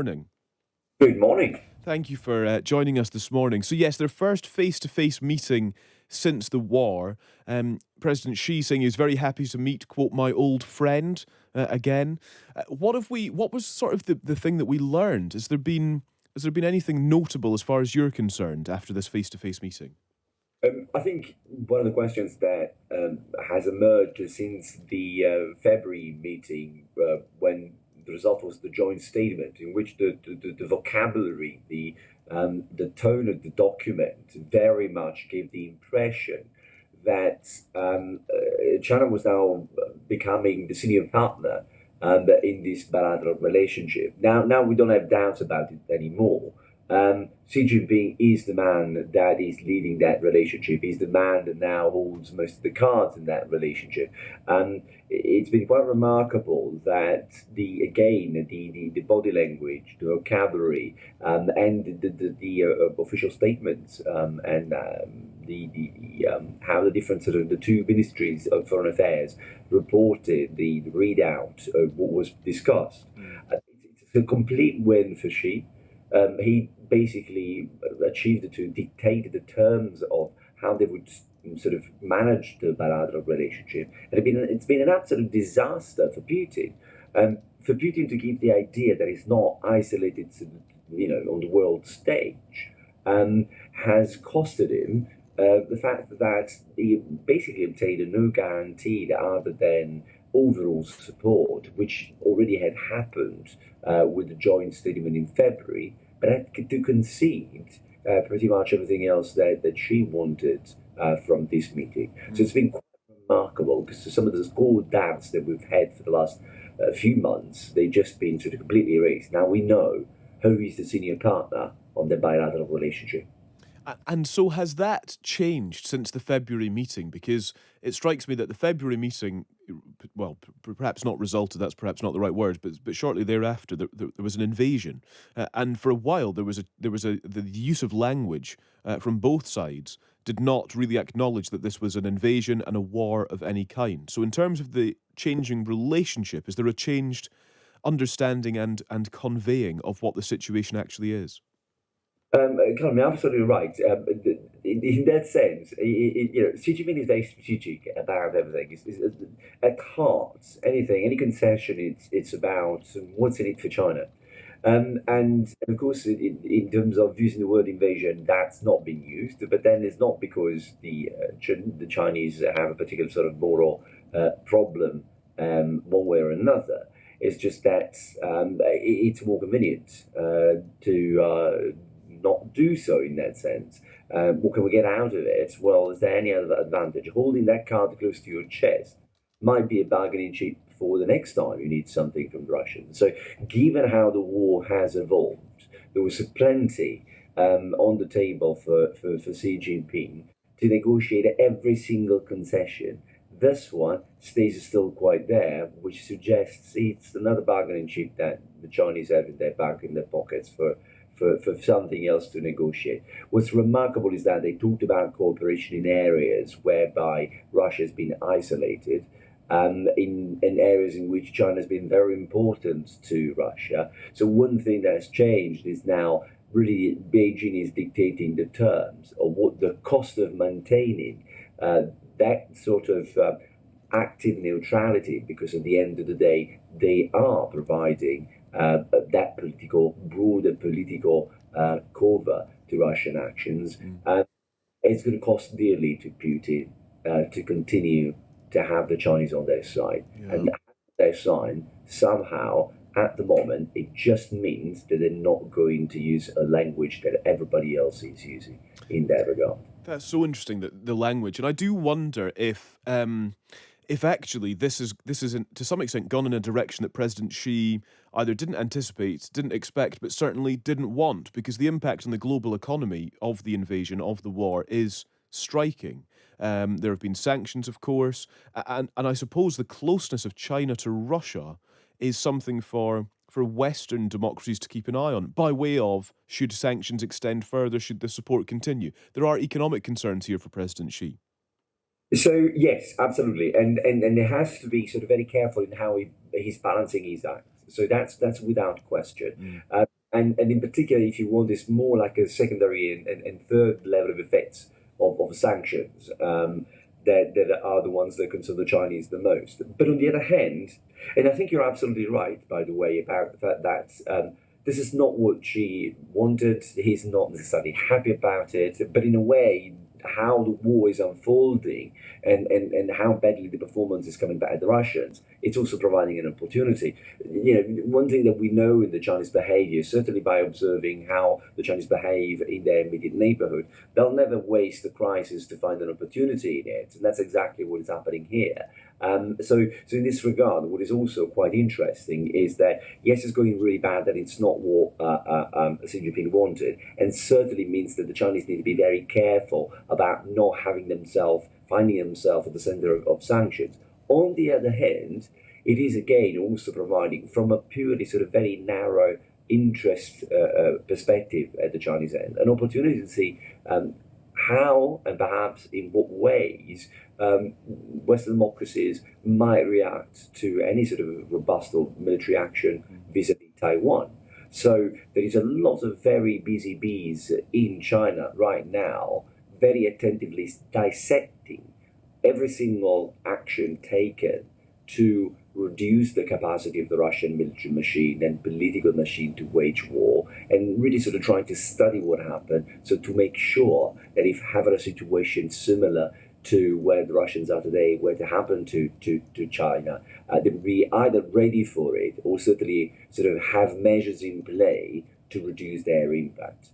morning. Good morning. Thank you for joining us this morning. So, yes, their first face-to-face meeting since the war. President Xi saying he was very happy to meet, quote, my old friend again. What was sort of the thing that we learned? Has there been anything notable as far as you're concerned after this face-to-face meeting? I think one of the questions that has emerged since the February meeting, when the result was the joint statement, in which the vocabulary, the tone of the document very much gave the impression that China was now becoming the senior partner in this bilateral relationship. Now we don't have doubts about it anymore. Xi Jinping is the man that is leading that relationship. He's the man that now holds most of the cards in that relationship. It's been quite remarkable that the body language, the vocabulary, and the official statements, and how the different sort of the two ministries of foreign affairs reported the readout of what was discussed. It's a complete win for Xi. He basically achieved to dictate the terms of how they would sort of manage the bilateral relationship. And it's been an absolute disaster for Putin. For Putin to give the idea that he's not isolated, on the world stage, has costed him the fact that he basically obtained no guarantee other than overall support, which already had happened with the joint statement in February, but had to concede pretty much everything else that she wanted from this meeting. So it's been quite remarkable, because some of the core doubts that we've had for the last few months, they've just been sort of completely erased. Now we know who is the senior partner on the bilateral relationship. And so has that changed since the February meeting? Because it strikes me that the February meeting, well, perhaps not resulted, that's perhaps not the right word, but shortly thereafter there was an invasion. And for a while the use of language from both sides did not really acknowledge that this was an invasion and a war of any kind. So in terms of the changing relationship, is there a changed understanding and conveying of what the situation actually is? Colin, you're absolutely right. In that sense, Xi Jinping is very strategic about everything. At heart, any concession, it's about what's in it for China. And of course, in terms of using the word invasion, that's not been used. But then it's not because the Chinese have a particular sort of moral problem one way or another. It's just that it's more convenient to not do so in that sense. What can we get out of it? Well, is there any other advantage? Holding that card close to your chest might be a bargaining chip for the next time you need something from the Russians. So given how the war has evolved, there was plenty on the table for Xi Jinping to negotiate every single concession. This one stays still quite there, which suggests it's another bargaining chip that the Chinese have in their pockets for something else to negotiate. What's remarkable is that they talked about cooperation in areas whereby Russia has been isolated, in areas in which China has been very important to Russia. So one thing that has changed is now really Beijing is dictating the terms of what the cost of maintaining that sort of active neutrality, because at the end of the day, they are providing that broader political cover to Russian actions. It's going to cost dearly to Putin to continue to have the Chinese on their side. Yeah. And their side, somehow, at the moment, it just means that they're not going to use a language that everybody else is using in that regard. That's so interesting, that the language, and I do wonder if actually this is to some extent gone in a direction that President Xi either didn't anticipate, didn't expect, but certainly didn't want, because the impact on the global economy of the invasion, of the war, is striking. There have been sanctions, of course, and I suppose the closeness of China to Russia is something for Western democracies to keep an eye on, by way of, should sanctions extend further, should the support continue? There are economic concerns here for President Xi. So yes, absolutely, and it has to be sort of very careful in how he's balancing his acts. So that's without question. And in particular, if you want, this more like a secondary and third level of effects of sanctions that are the ones that concern the Chinese the most. But on the other hand, and I think you're absolutely right, by the way, about the fact that this is not what Xi wanted. He's not necessarily happy about it, but in a way, how the war is unfolding and how badly the performance is coming back at the Russians, it's also providing an opportunity. One thing that we know in the Chinese behavior, certainly by observing how the Chinese behave in their immediate neighborhood, they'll never waste a crisis to find an opportunity in it. And that's exactly what is happening here. So in this regard, what is also quite interesting is that, yes, it's going really bad, that it's not what Xi Jinping wanted, and certainly means that the Chinese need to be very careful about not finding themselves at the center of sanctions. On the other hand, it is again also providing, from a purely sort of very narrow interest perspective at the Chinese end, an opportunity to see how and perhaps in what ways Western democracies might react to any sort of robust or military action vis-a-vis Taiwan. So there is a lot of very busy bees in China right now, very attentively dissecting every single action taken to reduce the capacity of the Russian military machine and political machine to wage war, and really sort of trying to study what happened, so to make sure that if ever a situation similar to where the Russians are today were to happen to China, they would be either ready for it or certainly sort of have measures in play to reduce their impact.